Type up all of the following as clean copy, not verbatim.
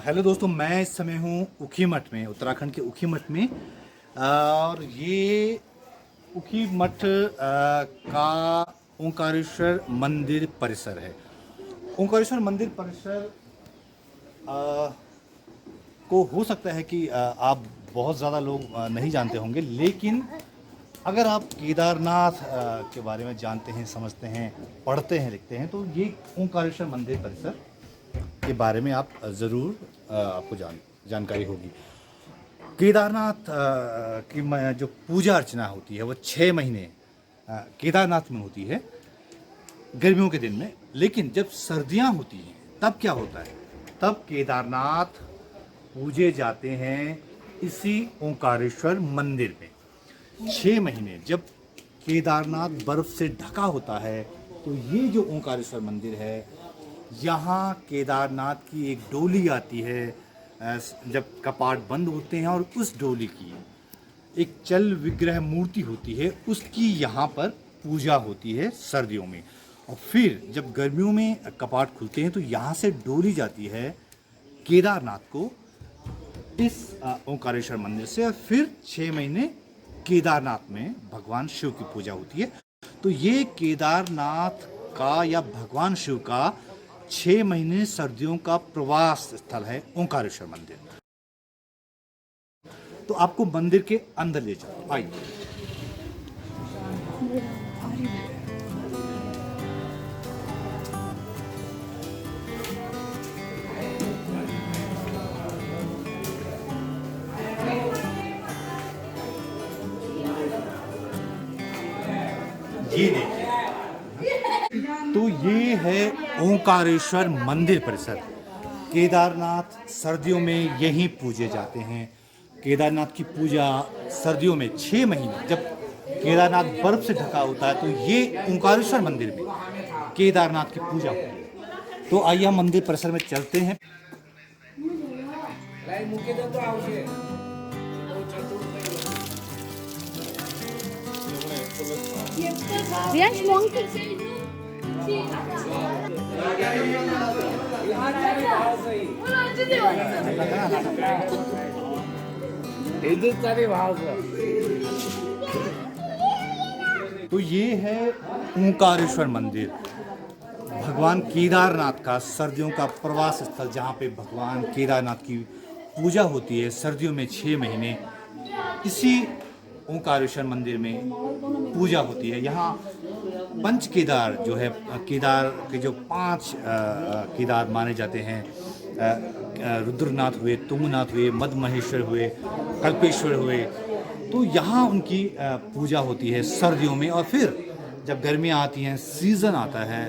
Hello दोस्तों, मैं इस समय हूँ ऊखीमठ में, उत्तराखंड के ऊखीमठ में। और ये ऊखीमठ का ओंकारेश्वर मंदिर परिसर है। ओंकारेश्वर मंदिर परिसर को हो सकता है कि आप बहुत ज़्यादा लोग नहीं जानते होंगे, लेकिन अगर आप केदारनाथ के बारे में जानते हैं, समझते हैं, पढ़ते हैं, लिखते हैं, तो ये ओंकारेश्वर मंदिर परिसर के बारे में आप ज़रूर आपको जानकारी होगी। केदारनाथ की जो पूजा अर्चना होती है वो 6 महीने केदारनाथ में होती है गर्मियों के दिन में। लेकिन जब सर्दियां होती हैं तब क्या होता है, तब केदारनाथ पूजे जाते हैं इसी ओंकारेश्वर मंदिर में। 6 महीने जब केदारनाथ बर्फ से ढका होता है तो ये जो ओंकारेश्वर मंदिर है, यहाँ केदारनाथ की एक डोली आती है जब कपाट बंद होते हैं, और उस डोली की एक चल विग्रह मूर्ति होती है, उसकी यहाँ पर पूजा होती है सर्दियों में। और फिर जब गर्मियों में कपाट खुलते हैं तो यहाँ से डोली जाती है केदारनाथ को इस ओंकारेश्वर मंदिर से, और फिर 6 महीने केदारनाथ में भगवान शिव की पूजा होती है। तो ये केदारनाथ का या भगवान शिव का 6 महीने सर्दियों का प्रवास स्थल है ओंकारेश्वर मंदिर। तो आपको मंदिर के अंदर ले जाओ, आइए। ये देखिए, तो ये है ओंकारेश्वर मंदिर परिसर। केदारनाथ सर्दियों में यहीं पूजे जाते हैं। केदारनाथ की पूजा सर्दियों में 6 महीने जब केदारनाथ बर्फ से ढका होता है तो ये ओंकारेश्वर मंदिर में केदारनाथ की पूजा होती है। तो आइए हम मंदिर परिसर में चलते हैं। तो ये है ओंकारेश्वर मंदिर, भगवान केदारनाथ का सर्दियों का प्रवास स्थल, जहाँ पे भगवान केदारनाथ की पूजा होती है सर्दियों में 6 महीने। इसी ओंकारेश्वर मंदिर में पूजा होती है। यहाँ पंच केदार जो है, केदार के जो 5 केदार माने जाते हैं, रुद्रनाथ हुए, तुंगनाथ हुए, मदमहेश्वर हुए, कल्पेश्वर हुए, तो यहाँ उनकी पूजा होती है सर्दियों में। और फिर जब गर्मियाँ आती हैं, सीज़न आता है,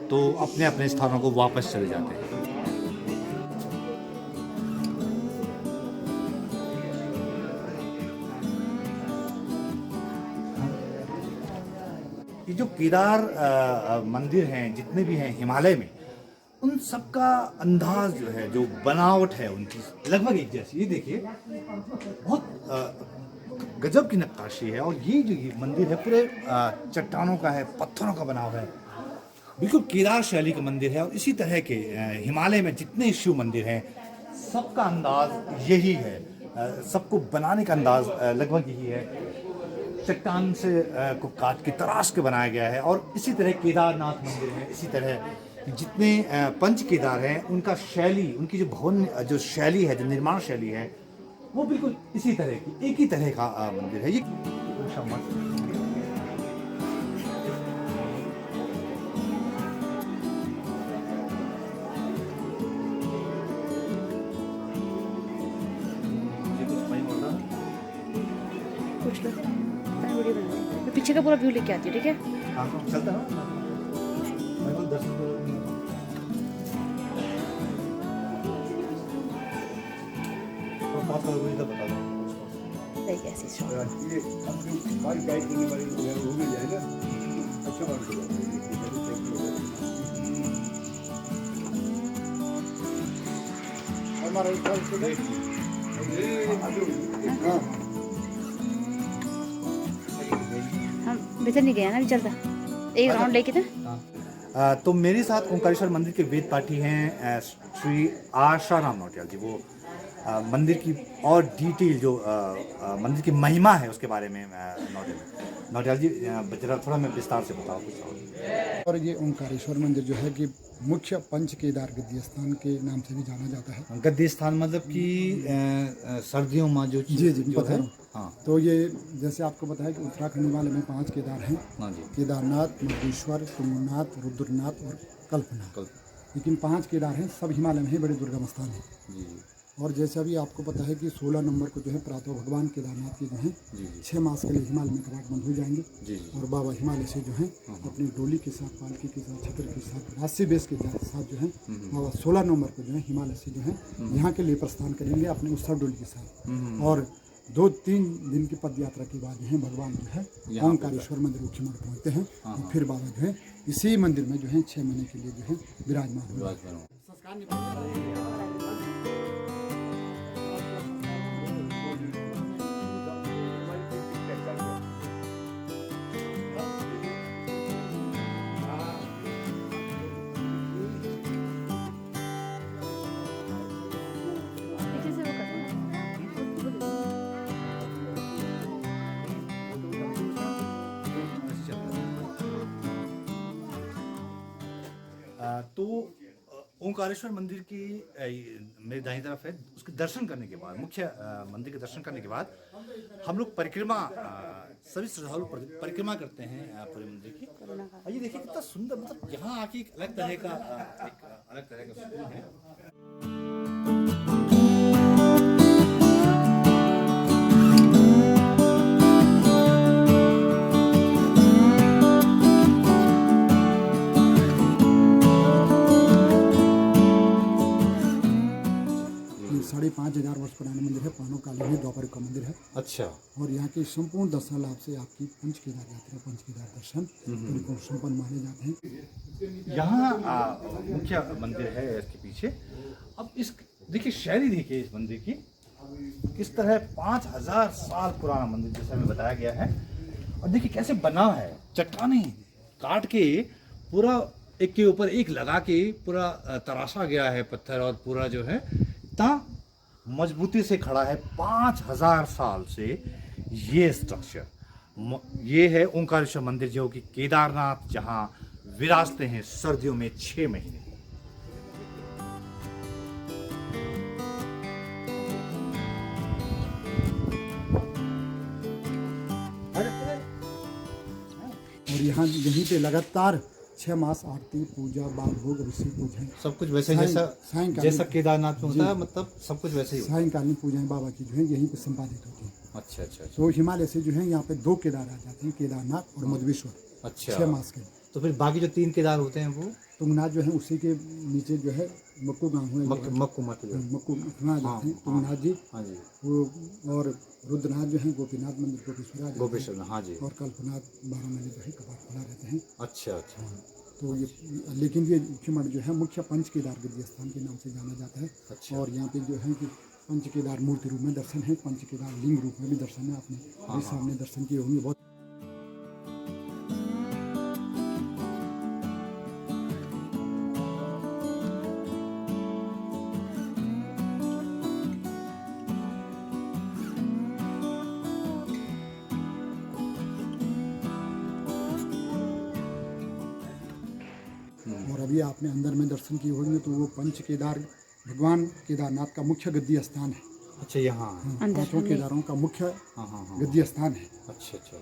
तो अपने अपने स्थानों को वापस चले जाते हैं। ये जो केदार मंदिर हैं, जितने भी हैं हिमालय में, उन सब का अंदाज जो है, जो बनावट है उनकी लगभग एक जैसी। ये देखिए, बहुत गजब की नक्काशी है। और ये जो मंदिर है पूरे चट्टानों का है, पत्थरों का बना हुआ है, बिल्कुल केदार शैली का मंदिर है। और इसी तरह के हिमालय में जितने शिव मंदिर हैं, सबका अंदाज यही है, सबको बनाने का अंदाज लगभग यही है। चट्टान से को काट के तराश के बनाया गया है। और इसी तरह केदारनाथ मंदिर है, इसी तरह जितने पंच केदार हैं, उनका शैली, उनकी जो भवन जो शैली है, जो निर्माण शैली है, वो बिल्कुल इसी तरह की, एक ही तरह का मंदिर है ये। कुछ लोग वीडियो बना, पीछे का पूरा व्यू लेके आती है, ठीक है? हाँ, तो चलता है। बता दो ऐसी हम भीतर नहीं गया ना, अभी चलता एक राउंड लेके था। तो मेरे साथ ओंकारेश्वर मंदिर के वेद पाठी हैं श्री आशाराम नौटियाल जी। वो मंदिर की और डिटेल जो मंदिर की महिमा है उसके बारे में नौटियाल जी जरा थोड़ा मैं विस्तार से बताओ कुछ। और ये ओंकारेश्वर मंदिर जो है कि मुख्य पंच केदार गद्दी स्थान के नाम से भी जाना जाता है। गद्दी स्थान मतलब कि सर्दियों में जो जी पता है। हाँ, तो ये जैसे आपको बताया कि उत्तराखंड वाले में 5 केदार हैं। हाँ जी। केदारनाथ, महेश्वर, तुंगनाथ, रुद्रनाथ और कल्पनाथ। लेकिन 5 केदार हैं, सब हिमालय में ही बड़े दुर्गम स्थान हैं। जी। और जैसे अभी आपको पता है कि 16 नंबर को जो है प्रातः भगवान केदारनाथ के जो है 6 मास के लिए हिमालय में कपाट बंद हो जाएंगे। और बाबा हिमालय से जो है अपनी डोली के साथ, पालकी के साथ, छत्र के साथ, राशि बेस के साथ जो है बाबा 16 नंबर को जो है हिमालय से जो है यहाँ के लिए प्रस्थान करेंगे अपने उत्सव डोली के साथ। और 2-3 दिन की पद यात्रा के बाद जो है भगवान जो है ओंकारेश्वर मंदिर उखीमठ पहुँचते हैं। और फिर बाबा जो है इसी मंदिर में जो है 6 महीने के लिए जो है विराजमान पीछे से वो करना। तो ओंकारेश्वर मंदिर की मेरी दाहिनी तरफ है, उसके दर्शन करने के बाद, मुख्य मंदिर के दर्शन करने के बाद हम लोग परिक्रमा सभी श्रद्धालु परिक्रमा करते हैं पूरे मंदिर की। ये देखिए कितना सुंदर, मतलब यहाँ आके एक अलग तरह का सुकून है। ये 5,500 वर्ष पुराना मंदिर है। पानोकालीन द्वापर का मंदिर है। अच्छा। और यहाँ के संपूर्ण दर्शन लाभ से आपकी पंच केदार यात्रा, पंच केदार दर्शन परिपूर्ण संपन्न माने जाते हैं। यहाँ मुख्य मंदिर है इसके पीछे। अब इस देखिए शैली देखिए इस मंदिर की किस तरह 5,000 साल पुराना मंदिर जैसा हमें बताया गया है। और देखिए कैसे बना है, चट्टाने काट के पूरा एक के ऊपर एक लगा के पूरा तराशा गया है पत्थर, और पूरा जो है इतना मजबूती से खड़ा है 5,000 साल से ये स्ट्रक्चर। ये है ओंकारेश्वर मंदिर जो कि केदारनाथ, जहाँ विराजते हैं सर्दियों में 6 महीने। और यहाँ यहीं पे लगातार 6 मास आरती, पूजा, बाल भोग, अभिषेक पूजाएं, सब कुछ वैसे जैसा केदारनाथ में होता है, मतलब सब कुछ वैसे ही होता है। सायंकालीन पूजाएं बाबा की जो है यहीं पे संपादित होती हैं। अच्छा अच्छा अच्छा। तो हिमालय से जो है यहाँ पे 2 केदार आ जाते हैं, केदारनाथ और मधवेश्वर। अच्छा। 6 मास के। तो फिर बाकी जो 3 केदार होते हैं वो तुंगनाथ जो है उसी के नीचे जो है मक्कू गाँव है, मक्कू मत मक्कू आ जाते हैं तुंगनाथ जी। हाँ जी। वो और रुद्रनाथ जो है गोपीनाथ मंदिर गोपेश्वर आ जाते हैं। गोपेश्वर, हाँ जी। और कल्पनाथ 12 महीने जो है कपाट खुला रहते हैं। अच्छा अच्छा। तो ये लेकिन ये उखीमठ जो है मुख्य पंच केदार गद्दी स्थान के नाम से जाना जाता है। अच्छा। और यहाँ पे जो है कि पंच केदार मूर्ति रूप में दर्शन है, पंच केदार लिंग रूप में भी दर्शन है। आपने भी सामने दर्शन किए होंगे। बहुत और अभी आपने अंदर में दर्शन किए होंगे तो वो पंच केदार भगवान केदारनाथ का मुख्य गद्दी स्थान है। अच्छा। यहाँ 5 केदारों का मुख्य गद्दी स्थान है। अच्छा अच्छा।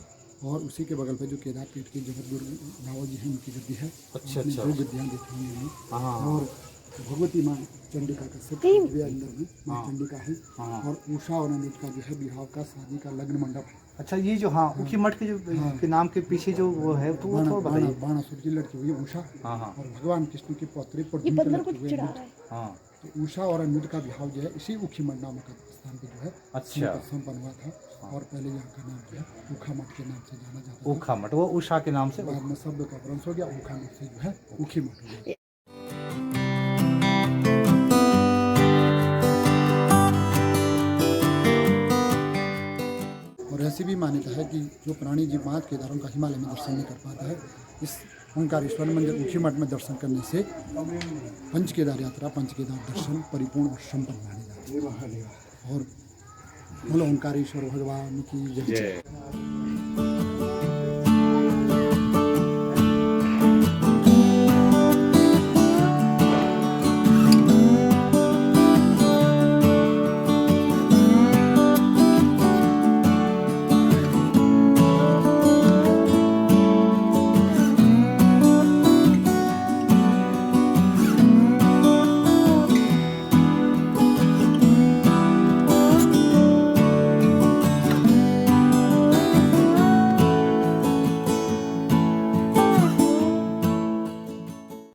और उसी के बगल पे जो केदार पीठ के जगत गुरु रावल जी हैं उनकी गद्दी है। अच्छा आपने अच्छा। 2 गद्दियाँ देखी होंगी। हाँ। और भगवती माँ चंडिका का सब अंदर में माँ चंडिका है। और उषा और अनिल का जो है विवाह का, शादी का लग्न मंडप है। अच्छा। ये जो हाँ उखीमठ के जो के नाम के पीछे जो वो है तो वो थोड़ा बताइए। बाणासुर की लड़की हुई उषा। हाँ। और भगवान कृष्ण की पौत्री ये प्रद्युम्न पत्थर की को लड़की हुई चिढ़ा अनिरुद्ध। रहा है। हाँ। तो उषा और अनिरुद्ध का विवाह जो है इसी उखीमठ नामक स्थान पे जो है अच्छा। संपन्न हुआ था। और पहले यहाँ का नाम जो है ऊखामठ के नाम से जाना जाता था। ऊखामठ, वो उषा के नाम से। बाद में शब्द का अपभ्रंश हो गया, ऊखामठ से जो है उखीमठ हो गया। और ऐसी भी मान्यता है कि जो प्राणी जीव 5 केदारों का हिमालय में दर्शन नहीं कर पाता है, इस ओंकारेश्वर मंदिर ऊखीमठ में दर्शन करने से पंच केदार यात्रा, पंच केदार दर्शन परिपूर्ण और संपन्न माने जाते हैं। और बोलो ओंकारेश्वर भगवान की जय।